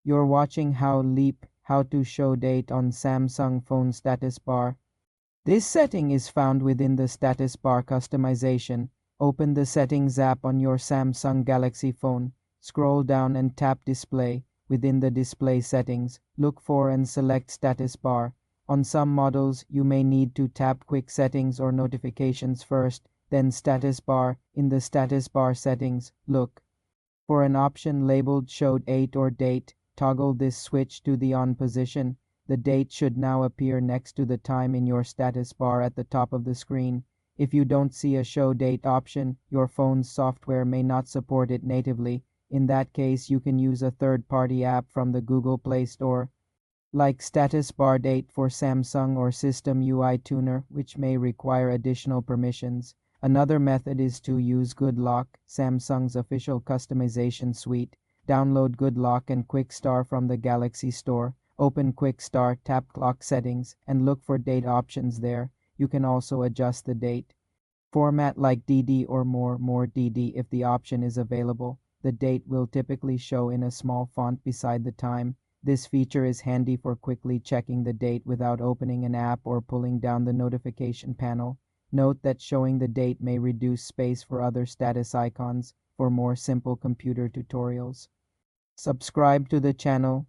You're watching how to show date on Samsung phone status bar. This setting is found within the status bar customization. Open the settings app on your Samsung Galaxy phone. Scroll down and tap display. Within the display settings, look for and select status bar. On some models, you may need to tap quick settings or notifications first, then status bar. In the status bar settings, look for an option labeled Show Date or Date. Toggle this switch to the on position. The date should now appear next to the time in your status bar at the top of the screen. If you don't see a show date option, your phone's software may not support it natively. In that case, you can use a third-party app from the Google Play Store, like Status Bar Date for Samsung or System UI Tuner, which may require additional permissions. Another method is to use GoodLock, Samsung's official customization suite. Download GoodLock and QuickStar from the Galaxy Store. Open QuickStar, tap clock settings, and look for date options there. You can also adjust the date format like DD or more DD if the option is available. The date will typically show in a small font beside the time. This feature is handy for quickly checking the date without opening an app or pulling down the notification panel. Note that showing the date may reduce space for other status icons. For more simple computer tutorials, subscribe to the channel.